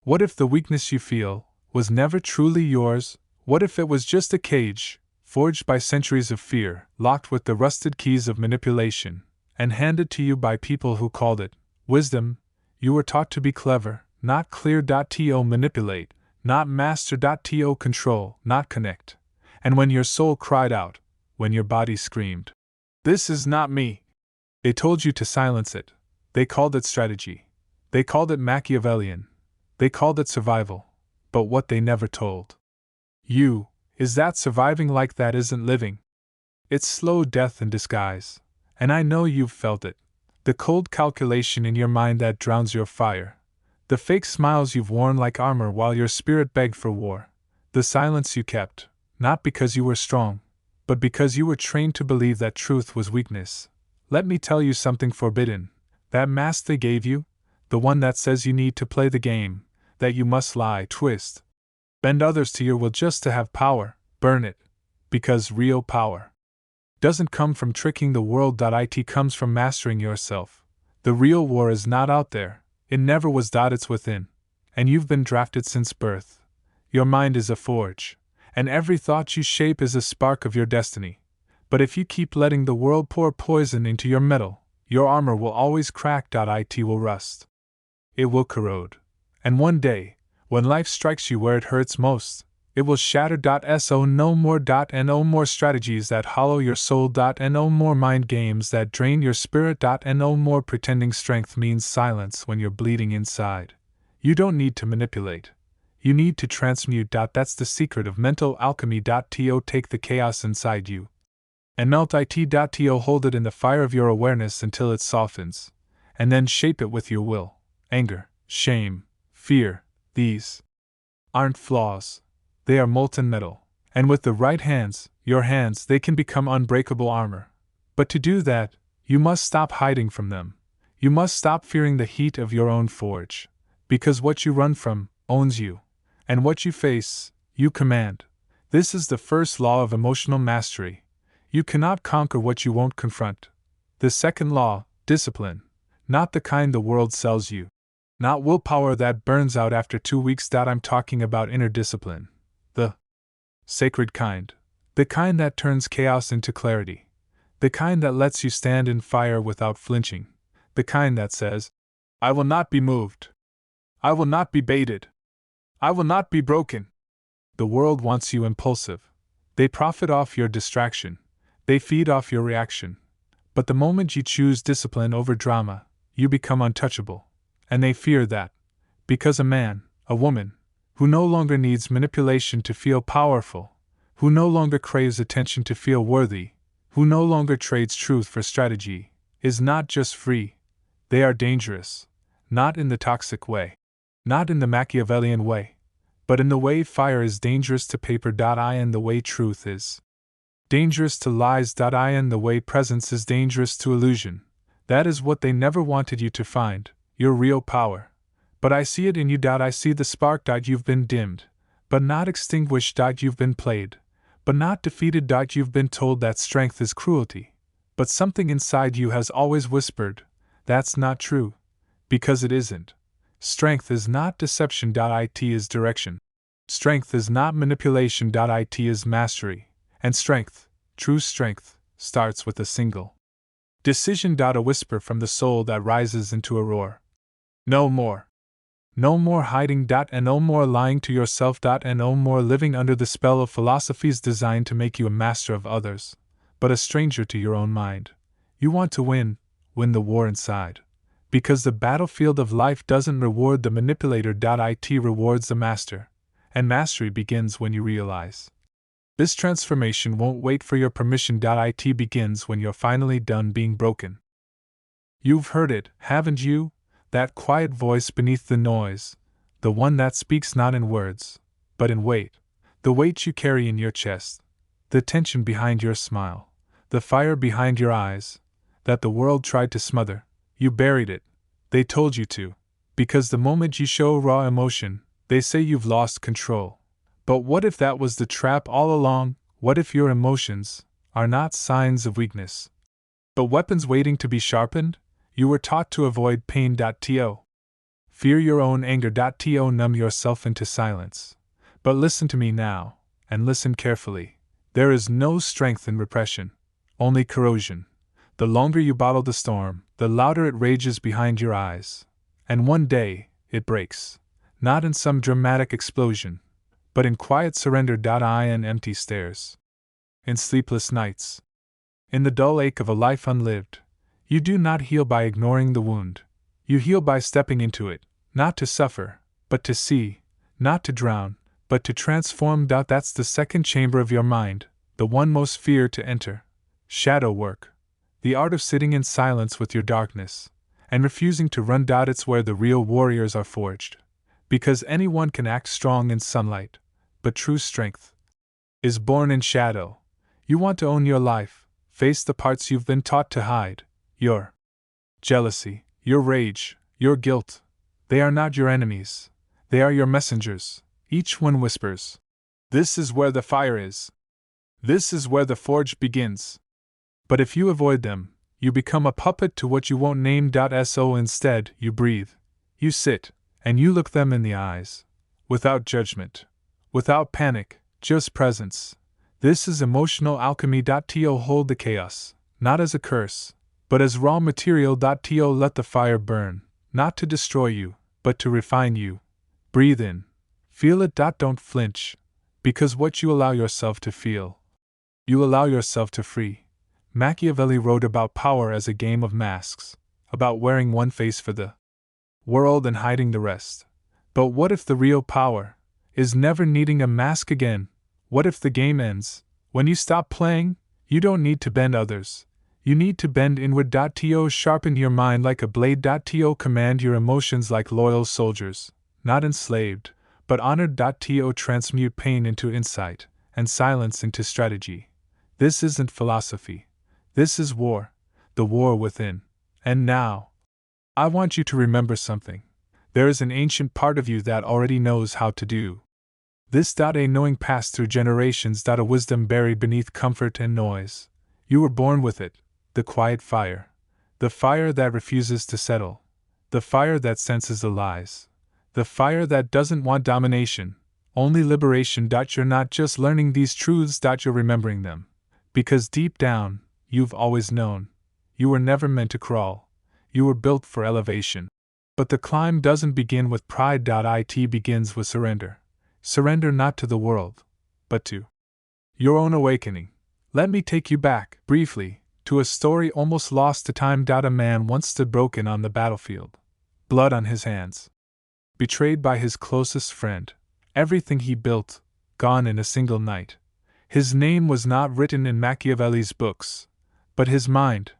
What if the weakness you feel was never truly yours? What if it was just a cage, forged by centuries of fear, locked with the rusted keys of manipulation, and handed to you by people who called it wisdom? You were taught to be clever, not clear.to manipulate, not master.to control, not connect. And when your soul cried out, when your body screamed, "This is not me," they told you to silence it. They called it strategy. They called it Machiavellian. They called it survival. But what they never told you is that surviving like that isn't living. It's slow death in disguise. And I know you've felt it. The cold calculation in your mind that drowns your fire. The fake smiles you've worn like armor while your spirit begged for war. The silence you kept, not because you were strong, but because you were trained to believe that truth was weakness. Let me tell you something forbidden. That mask they gave you, the one that says you need to play the game, that you must lie, twist, bend others to your will just to have power, burn it. Because real power doesn't come from tricking the world. It comes from mastering yourself. The real war is not out there, it never was. It's within. And you've been drafted since birth. Your mind is a forge, and every thought you shape is a spark of your destiny. But if you keep letting the world pour poison into your metal, your armor will always crack. It will rust. It will corrode. And one day, when life strikes you where it hurts most, it will shatter. So no more. No more strategies that hollow your soul. No more mind games that drain your spirit. No more pretending strength means silence when you're bleeding inside. You don't need to manipulate. You need to transmute. That's the secret of mental alchemy. To take the chaos inside you and melt it. To hold it in the fire of your awareness until it softens, and then shape it with your will. Anger, shame, fear, these aren't flaws. They are molten metal, and with the right hands, your hands, they can become unbreakable armor. But to do that, you must stop hiding from them. You must stop fearing the heat of your own forge. Because what you run from owns you, and what you face, you command. This is the first law of emotional mastery. You cannot conquer what you won't confront. The second law, discipline. Not the kind the world sells you. Not willpower that burns out after 2 weeks. I'm talking about inner discipline. The sacred kind. The kind that turns chaos into clarity. The kind that lets you stand in fire without flinching. The kind that says, "I will not be moved. I will not be baited. I will not be broken." The world wants you impulsive. They profit off your distraction. They feed off your reaction. But the moment you choose discipline over drama, you become untouchable. And they fear that. Because a man, a woman, who no longer needs manipulation to feel powerful, who no longer craves attention to feel worthy, who no longer trades truth for strategy, is not just free. They are dangerous. Not in the toxic way. Not in the Machiavellian way. But in the way fire is dangerous to paper. In the way truth is dangerous to lies. In the way presence is dangerous to illusion. That is what they never wanted you to find, your real power. But I see it in you. I see the spark. You've been dimmed, but not extinguished. You've been played, but not defeated. You've been told that strength is cruelty. But something inside you has always whispered, that's not true. Because it isn't. Strength is not deception. It is direction. Strength is not manipulation. It is mastery. And strength, true strength, starts with a single decision. A whisper from the soul that rises into a roar. No more. No more hiding. And no more lying to yourself. And no more living under the spell of philosophies designed to make you a master of others, but a stranger to your own mind. You want to win the war inside. Because the battlefield of life doesn't reward the manipulator. It rewards the master. And mastery begins when you realize. This transformation won't wait for your permission. It begins when you're finally done being broken. You've heard it, haven't you? That quiet voice beneath the noise. The one that speaks not in words, but in weight. The weight you carry in your chest. The tension behind your smile. The fire behind your eyes. That the world tried to smother. You buried it. They told you to. Because the moment you show raw emotion, they say you've lost control. But what if that was the trap all along? What if your emotions are not signs of weakness, but weapons waiting to be sharpened? You were taught to avoid pain. To Fear your own anger.to numb yourself into silence. But listen to me now, and listen carefully. There is no strength in repression, only corrosion. The longer you bottle the storm, the louder it rages behind your eyes. And one day, it breaks. Not in some dramatic explosion, but in quiet surrender. In empty stares. In sleepless nights. In the dull ache of a life unlived. You do not heal by ignoring the wound. You heal by stepping into it, not to suffer, but to see, not to drown, but to transform. That's the second chamber of your mind, the one most feared to enter. Shadow work. The art of sitting in silence with your darkness, and refusing to run. It's where the real warriors are forged. Because anyone can act strong in sunlight, but true strength is born in shadow. You want to own your life, face the parts you've been taught to hide. Your jealousy, your rage, your guilt. They are not your enemies. They are your messengers. Each one whispers. This is where the fire is. This is where the forge begins. But if you avoid them, you become a puppet to what you won't name. So instead, you breathe. You sit, and you look them in the eyes. Without judgment. Without panic, just presence. This is emotional alchemy. To hold the chaos, not as a curse, but as raw material. To let the fire burn, not to destroy you, but to refine you. Breathe in. Feel it. Don't flinch. Because what you allow yourself to feel, you allow yourself to free. Machiavelli wrote about power as a game of masks, about wearing one face for the world and hiding the rest. But what if the real power is never needing a mask again? What if the game ends when you stop playing? You don't need to bend others. You need to bend inward. To sharpen your mind like a blade. To command your emotions like loyal soldiers, not enslaved, but honored. To transmute pain into insight, and silence into strategy. This isn't philosophy. This is war, the war within. And now, I want you to remember something. There is an ancient part of you that already knows how to do this. A knowing passed through generations. A wisdom buried beneath comfort and noise. You were born with it, the quiet fire. The fire that refuses to settle. The fire that senses the lies. The fire that doesn't want domination, only liberation. You're not just learning these truths. You're remembering them. Because deep down, you've always known. You were never meant to crawl. You were built for elevation. But the climb doesn't begin with pride. It begins with surrender. Surrender not to the world, but to your own awakening. Let me take you back, briefly, to a story almost lost to time. A man once stood broken on the battlefield. Blood on his hands. Betrayed by his closest friend. Everything he built, gone in a single night. His name was not written in Machiavelli's books. But his mind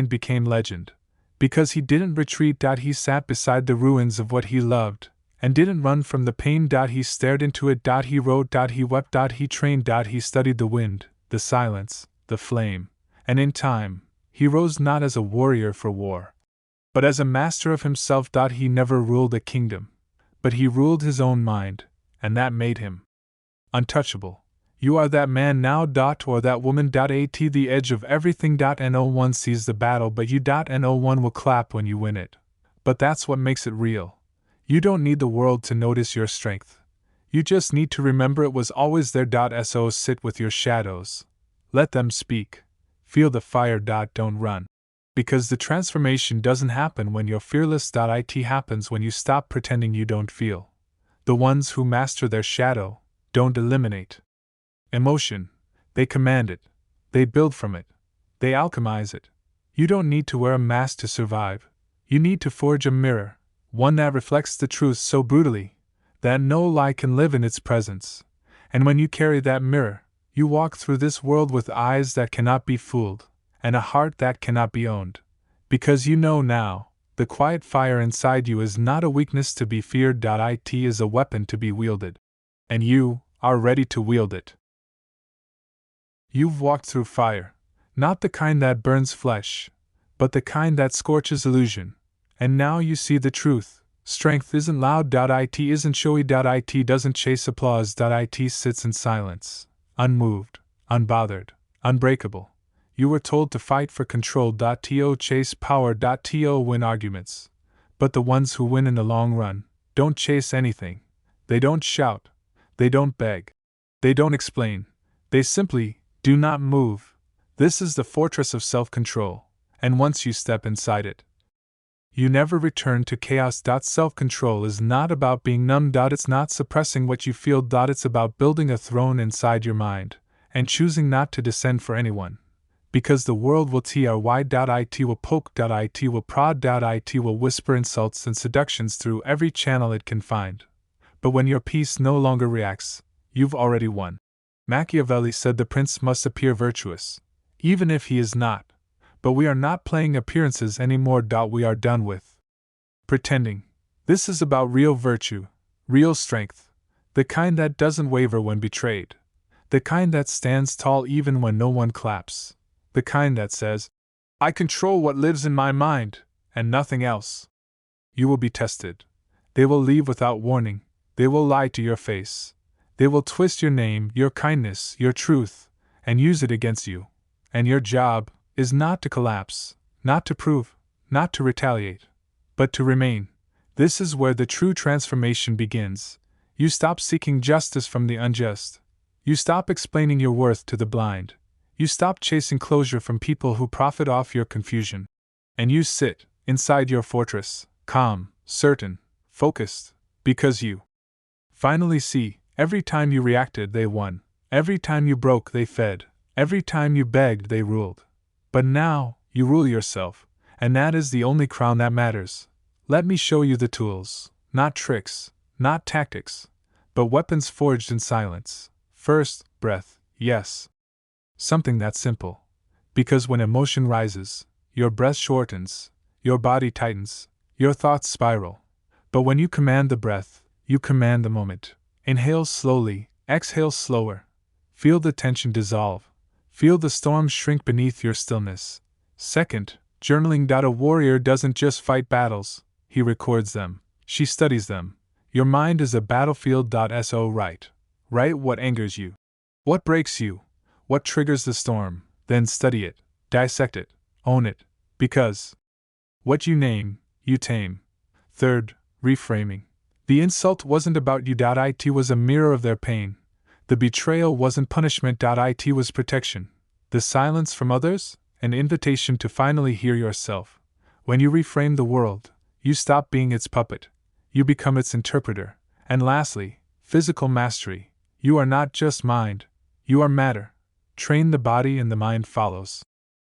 became legend. Because he didn't retreat. He sat beside the ruins of what he loved, and didn't run from the pain. He stared into it. He wrote. He wept. He trained. He studied the wind, the silence, the flame. And in time, he rose not as a warrior for war, but as a master of himself. He never ruled a kingdom, but he ruled his own mind, and that made him untouchable. You are that man now. Or that woman. At the edge of everything. No one sees the battle but you. No one will clap when you win it. But that's what makes it real. You don't need the world to notice your strength. You just need to remember it was always there. So sit with your shadows. Let them speak. Feel the fire. Don't run. Because the transformation doesn't happen when you're fearless. It happens when you stop pretending you don't feel. The ones who master their shadow don't eliminate emotion. They command it. They build from it. They alchemize it. You don't need to wear a mask to survive. You need to forge a mirror, one that reflects the truth so brutally that no lie can live in its presence. And when you carry that mirror, you walk through this world with eyes that cannot be fooled, and a heart that cannot be owned. Because you know now, the quiet fire inside you is not a weakness to be feared. It is a weapon to be wielded. And you are ready to wield it. You've walked through fire, not the kind that burns flesh, but the kind that scorches illusion. And now you see the truth. Strength isn't loud. It isn't showy. It doesn't chase applause. It sits in silence, unmoved, unbothered, unbreakable. You were told to fight for control. To chase power. To win arguments. But the ones who win in the long run don't chase anything. They don't shout. They don't beg. They don't explain. They simply do not move. This is the fortress of self-control, and once you step inside it, you never return to chaos. Self-control is not about being numb. It's not suppressing what you feel. It's about building a throne inside your mind and choosing not to descend for anyone. Because the world will try, it will poke, it will prod, it will whisper insults and seductions through every channel it can find. But when your peace no longer reacts, you've already won. Machiavelli said the prince must appear virtuous, even if he is not. But we are not playing appearances anymore. We are done with pretending. This is about real virtue, real strength, the kind that doesn't waver when betrayed, the kind that stands tall even when no one claps, the kind that says, I control what lives in my mind, and nothing else. You will be tested. They will leave without warning. They will lie to your face. They will twist your name, your kindness, your truth, and use it against you. And your job is not to collapse, not to prove, not to retaliate, but to remain. This is where the true transformation begins. You stop seeking justice from the unjust. You stop explaining your worth to the blind. You stop chasing closure from people who profit off your confusion. And you sit inside your fortress, calm, certain, focused, because you finally see, every time you reacted, they won. Every time you broke, they fed. Every time you begged, they ruled. But now, you rule yourself, and that is the only crown that matters. Let me show you the tools, not tricks, not tactics, but weapons forged in silence. First, breath, yes. Something that simple. Because when emotion rises, your breath shortens, your body tightens, your thoughts spiral. But when you command the breath, you command the moment. Inhale slowly, exhale slower. Feel the tension dissolve. Feel the storm shrink beneath your stillness. Second, journaling. A warrior doesn't just fight battles, he records them, she studies them. Your mind is a battlefield. So write what angers you, what breaks you, what triggers the storm, then study it, dissect it, own it, because what you name, you tame. Third, reframing. The insult wasn't about you. It was a mirror of their pain. The betrayal wasn't punishment. It was protection. The silence from others, an invitation to finally hear yourself. When you reframe the world, you stop being its puppet. You become its interpreter. And lastly, physical mastery. You are not just mind, you are matter. Train the body and the mind follows.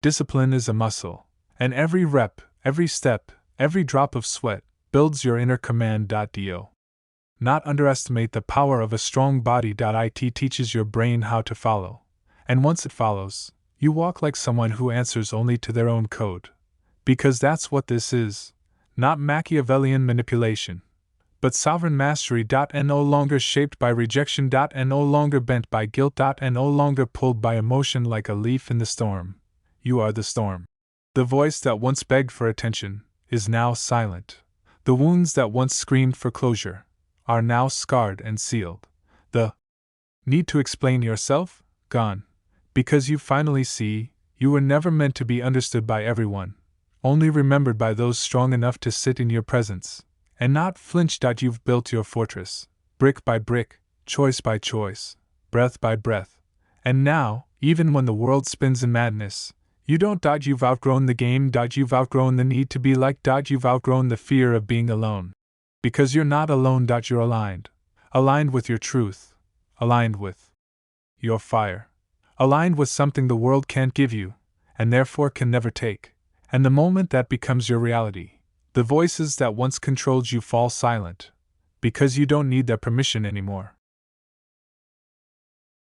Discipline is a muscle, and every rep, every step, every drop of sweat builds your inner command. Do not underestimate the power of a strong body. It teaches your brain how to follow. And once it follows, you walk like someone who answers only to their own code. Because that's what this is. Not Machiavellian manipulation, but sovereign mastery. And no longer shaped by rejection. And no longer bent by guilt. And no longer pulled by emotion like a leaf in the storm. You are the storm. The voice that once begged for attention is now silent. The wounds that once screamed for closure are now scarred and sealed. The need to explain yourself? Gone. Because you finally see, you were never meant to be understood by everyone, only remembered by those strong enough to sit in your presence, and not flinch. You've built your fortress, brick by brick, choice by choice, breath by breath. And now, even when the world spins in madness, you don't. You've outgrown the game. You've outgrown the need to be liked. You've outgrown the fear of being alone. Because you're not alone. You're aligned. Aligned with your truth. Aligned with your fire. Aligned with something the world can't give you, and therefore can never take. And the moment that becomes your reality, the voices that once controlled you fall silent, because you don't need their permission anymore.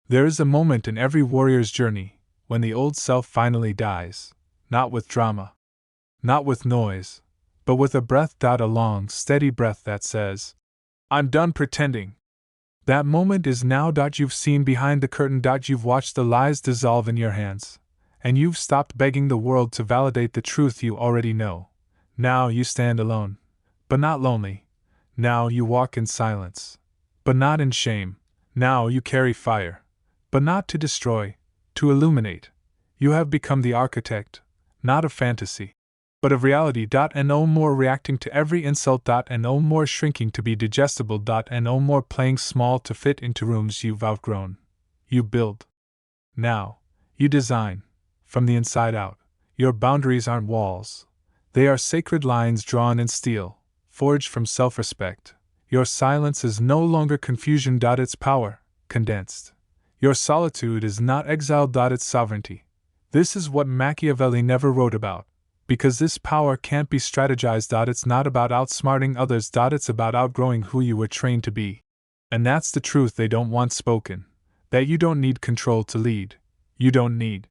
There is a moment in every warrior's journey when the old self finally dies, not with drama, not with noise, but with a breath. A long, steady breath that says, I'm done pretending. That moment is now. You've seen behind the curtain. You've watched the lies dissolve in your hands, and you've stopped begging the world to validate the truth you already know. Now you stand alone, but not lonely. Now you walk in silence, but not in shame. Now you carry fire, but not to destroy, to illuminate. You have become the architect, not of fantasy, but of reality. And no more reacting to every insult. And no more shrinking to be digestible. And no more playing small to fit into rooms you've outgrown. You build. Now, you design. From the inside out. Your boundaries aren't walls. They are sacred lines drawn in steel, forged from self-respect. Your silence is no longer confusion. It's power, condensed. Your solitude is not exile. It's sovereignty. This is what Machiavelli never wrote about, because this power can't be strategized. It's not about outsmarting others. It's about outgrowing who you were trained to be. And that's the truth they don't want spoken, that you don't need control to lead. You don't need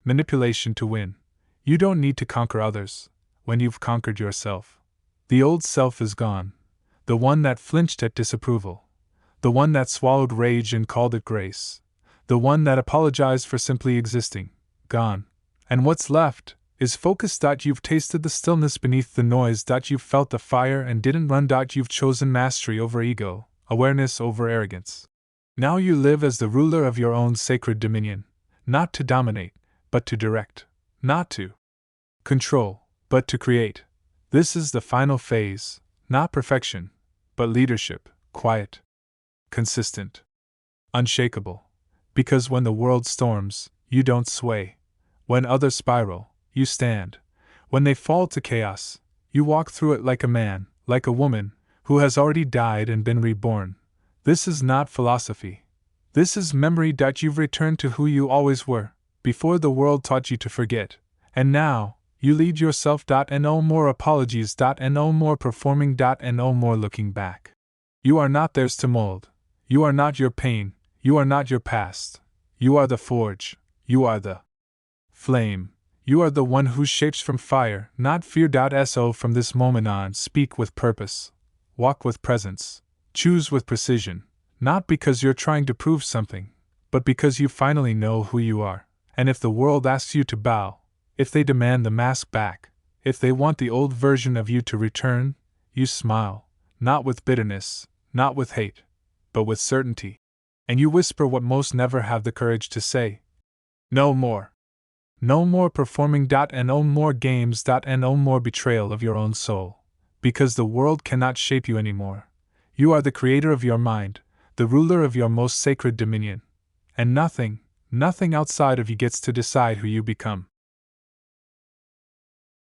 manipulation to win. You don't need to conquer others when you've conquered yourself. The old self is gone, the one that flinched at disapproval, the one that swallowed rage and called it grace, the one that apologized for simply existing, gone. And what's left is focus. You've tasted the stillness beneath the noise. You've felt the fire and didn't run. You've chosen mastery over ego, awareness over arrogance. Now you live as the ruler of your own sacred dominion, not to dominate, but to direct, not to control, but to create. This is the final phase, not perfection, but leadership, quiet, consistent, unshakable. Because when the world storms, you don't sway. When others spiral, you stand. When they fall to chaos, you walk through it like a man, like a woman, who has already died and been reborn. This is not philosophy. This is memory. You've returned to who you always were, before the world taught you to forget. And now, you lead yourself. And no more apologies. And no more performing. And no more looking back. You are not theirs to mold. You are not your pain. You are not your past. You are the forge. You are the flame. You are the one who shapes from fire, not fear. So from this moment on, speak with purpose. Walk with presence. Choose with precision. Not because you're trying to prove something, but because you finally know who you are. And if the world asks you to bow, if they demand the mask back, if they want the old version of you to return, you smile, not with bitterness, not with hate, but with certainty. And you whisper what most never have the courage to say. No more. No more performing. And no more games. And no more betrayal of your own soul. Because the world cannot shape you anymore. You are the creator of your mind, the ruler of your most sacred dominion. And nothing outside of you gets to decide who you become.